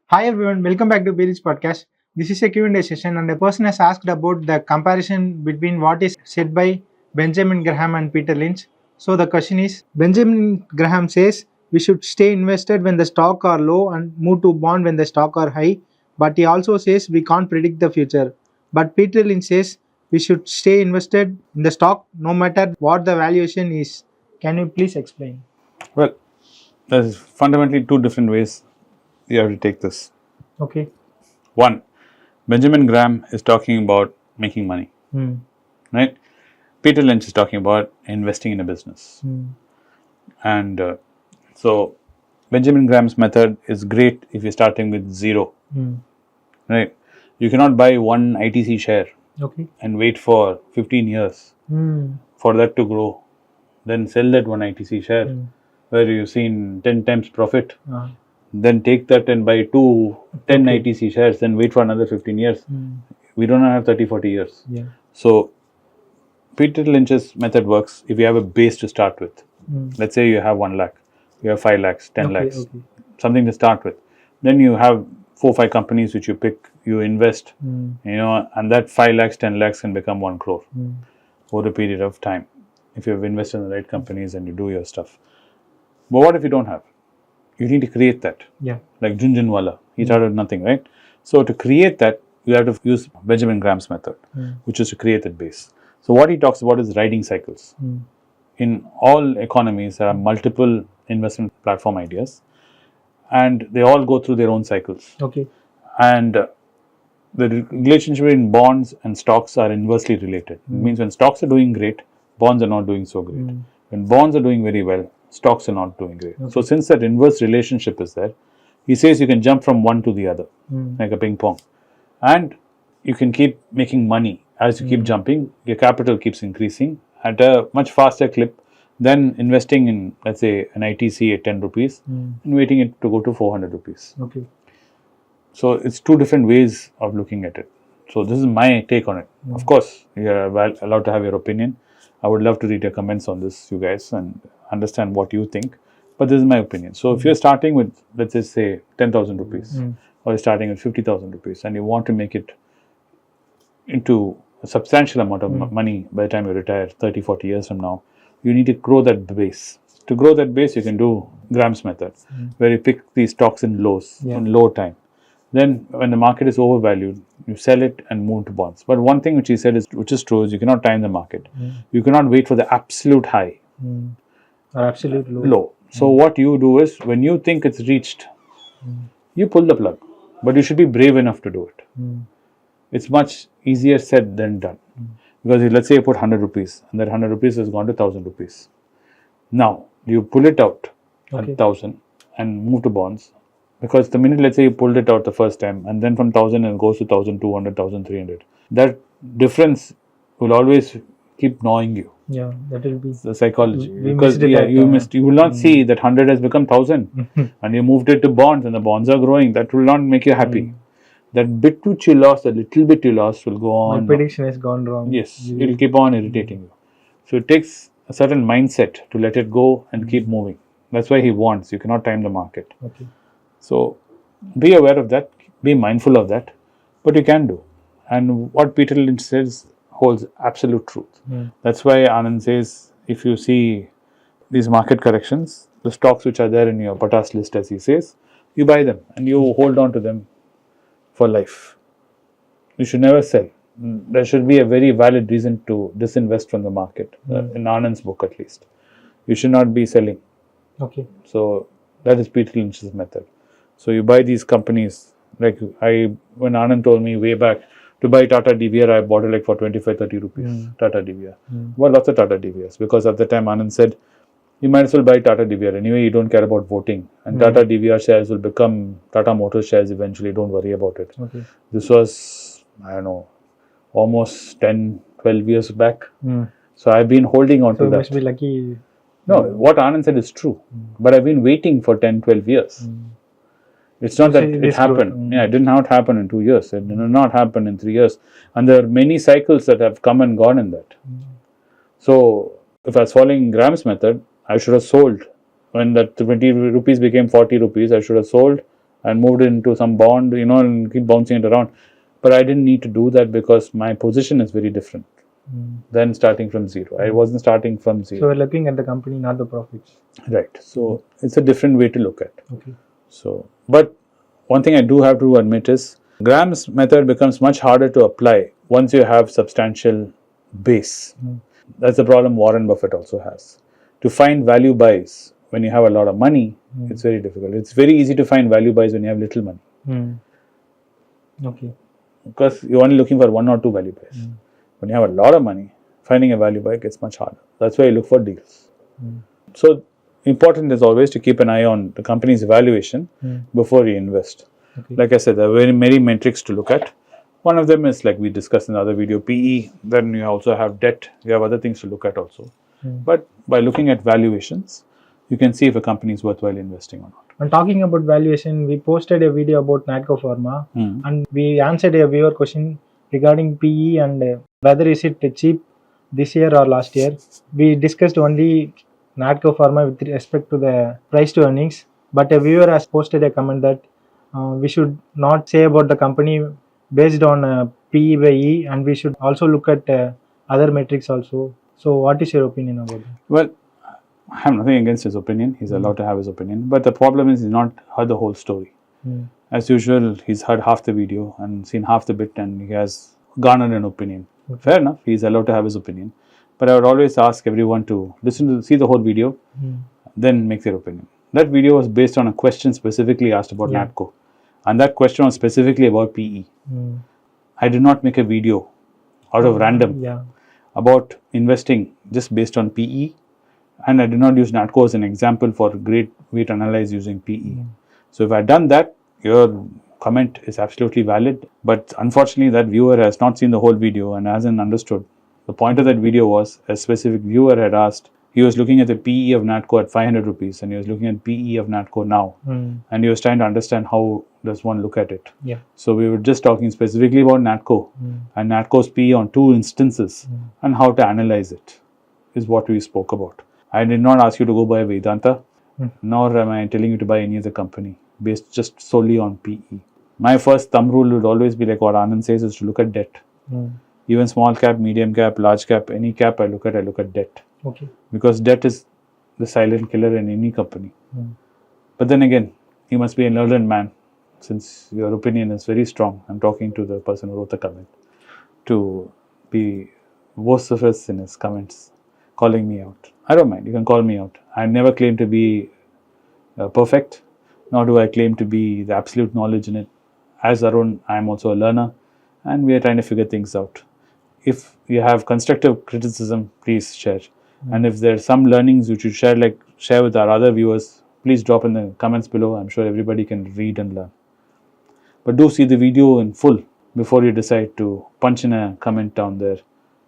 Hi everyone, welcome back to Berich podcast. This is a Q&A session and a person has asked about the comparison between what is said by Benjamin Graham and Peter Lynch. So the question is, Benjamin Graham says we should stay invested when the stock are low and move to bond when the stock are high. But he also says we can't predict the future. But Peter Lynch says we should stay invested in the stock no matter what the valuation is. Can you please explain? Well, there's fundamentally two different ways you have to take this. Okay. One, Benjamin Graham is talking about making money, right? Peter Lynch is talking about investing in a business. And so Benjamin Graham's method is great if you're starting with zero, right? You cannot buy one ITC share and wait for 15 years for that to grow. Then sell that one ITC share where you've seen 10 times profit. Then take that and buy 10 ITC shares, then wait for another 15 years. We don't have 30, 40 years. So Peter Lynch's method works if you have a base to start with. Let's say you have 1 lakh, you have 5 lakhs, 10 lakhs, something to start with. Then you have 4 or 5 companies which you pick, you invest, and that 5 lakhs, 10 lakhs can become 1 crore over a period of time if you have invested in the right companies and you do your stuff. But what if you don't have? You need to create that. Like Junjunwala, he started with nothing, right? So to create that, you have to use Benjamin Graham's method, which is to create that base. So what he talks about is riding cycles. In all economies, there are multiple investment platform ideas, and they all go through their own cycles. And the relationship between bonds and stocks are inversely related. It means when stocks are doing great, bonds are not doing so great. When bonds are doing very well, stocks are not doing great. So since that inverse relationship is there, he says you can jump from one to the other, like a ping pong. And you can keep making money as you keep jumping. Your capital keeps increasing at a much faster clip than investing in, let's say, an ITC at 10 rupees and waiting it to go to 400 rupees. So it's two different ways of looking at it. So this is my take on it. Of course, you're allowed to have your opinion. I would love to read your comments on this, you guys, and understand what you think. But this is my opinion. So if you're starting with, let's just say, 10,000 rupees, or you're starting with 50,000 rupees, and you want to make it into a substantial amount of money by the time you retire 30, 40 years from now, you need to grow that base. To grow that base, you can do Graham's method, where you pick these stocks in lows, in low time. Then when the market is overvalued, you sell it and move to bonds. But one thing which he said, which is true, is you cannot time the market. You cannot wait for the absolute high or absolute low. So what you do is, when you think it's reached, you pull the plug. But you should be brave enough to do it. It's much easier said than done. Because let's say you put 100 rupees and that 100 rupees has gone to 1,000 rupees. Now, you pull it out at 1,000 and move to bonds. Because the minute, let's say you pulled it out the first time and then from 1,000 it goes to 1,200, 1,300. That difference will always keep gnawing you. That will be the psychology. Because you will not see that 100 has become 1,000 and you moved it to bonds and the bonds are growing. That will not make you happy. That bit which you lost, the little bit you lost will go on. My prediction has gone wrong. Yes, it will keep on irritating you. So it takes a certain mindset to let it go and keep moving. That's why he wants. You cannot time the market. So be aware of that, be mindful of that, but you can do. And what Peter Lynch says holds absolute truth. That's why Anand says, if you see these market corrections, the stocks which are there in your patas list, as he says, you buy them and you hold on to them for life. You should never sell. There should be a very valid reason to disinvest from the market, in Anand's book at least. You should not be selling. So that is Peter Lynch's method. So you buy these companies, like when Anand told me way back to buy Tata DVR, I bought it like for 25, 30 rupees, Tata DVR. Well, lots of Tata DVRs, because at the time Anand said, you might as well buy Tata DVR. Anyway, you don't care about voting. And Tata DVR shares will become Tata Motors shares eventually. Don't worry about it. This was, I don't know, almost 10, 12 years back. So I've been holding on to that. You must be lucky. No, what Anand said is true. But I've been waiting for 10, 12 years. It's not that it happened. It did not happen in 2 years. It did not happen in 3 years. And there are many cycles that have come and gone in that. So if I was following Graham's method, I should have sold. When that 20 rupees became 40 rupees, I should have sold and moved it into some bond, and keep bouncing it around. But I didn't need to do that because my position is very different than starting from zero. I wasn't starting from zero. So we're looking at the company, not the profits. Right. So it's a different way to look at. Okay. So, but one thing I do have to admit is Graham's method becomes much harder to apply once you have substantial base. That's the problem Warren Buffett also has. To find value buys when you have a lot of money, it's very difficult. It's very easy to find value buys when you have little money. Okay. Because you're only looking for 1 or 2 value buys. When you have a lot of money, finding a value buy gets much harder. That's why you look for deals. So important is always to keep an eye on the company's valuation before you invest. Okay. Like I said, there are very many metrics to look at. One of them is, like we discussed in the other video, PE. Then you also have debt. You have other things to look at also. But by looking at valuations, you can see if a company is worthwhile investing or not. And talking about valuation, we posted a video about Natco Pharma and we answered a viewer question regarding PE and whether is it cheap this year or last year. We discussed only Natco Pharma with respect to the price to earnings, but a viewer has posted a comment that we should not say about the company based on PE by E, and we should also look at other metrics also. So what is your opinion about that? Well, I have nothing against his opinion. He's allowed to have his opinion. But the problem is he's not heard the whole story. As usual, he's heard half the video and seen half the bit and he has garnered an opinion. Fair enough. He's allowed to have his opinion. But I would always ask everyone to see the whole video, then make their opinion. That video was based on a question specifically asked about Natco. And that question was specifically about PE. I did not make a video out of random about investing just based on PE. And I did not use Natco as an example for a great way to analyze using PE. So if I had done that, your comment is absolutely valid. But unfortunately, that viewer has not seen the whole video and hasn't understood. The point of that video was a specific viewer had asked, he was looking at the PE of Natco at 500 rupees and he was looking at PE of Natco now. And he was trying to understand how does one look at it. So we were just talking specifically about Natco and Natco's PE on 2 instances and how to analyze it is what we spoke about. I did not ask you to go buy Vedanta, nor am I telling you to buy any other company based just solely on PE. My first thumb rule would always be like what Anand says, is to look at debt. Even small cap, medium cap, large cap, any cap I look at debt. Okay. Because debt is the silent killer in any company. But then again, you must be a learned man, since your opinion is very strong. I'm talking to the person who wrote the comment, to be vociferous in his comments, calling me out. I don't mind, you can call me out. I never claim to be perfect, nor do I claim to be the absolute knowledge in it. As Arun, I am also a learner, and we are trying to figure things out. If you have constructive criticism, please share. And if there are some learnings which you share with our other viewers, please drop in the comments below. I'm sure everybody can read and learn. But do see the video in full before you decide to punch in a comment down there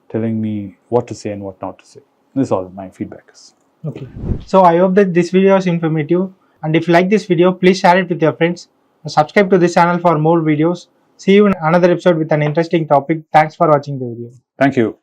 telling me what to say and what not to say. This is all my feedback is. Okay. So I hope that this video is informative. And if you like this video, please share it with your friends. Subscribe to this channel for more videos. See you in another episode with an interesting topic. Thanks for watching the video. Thank you.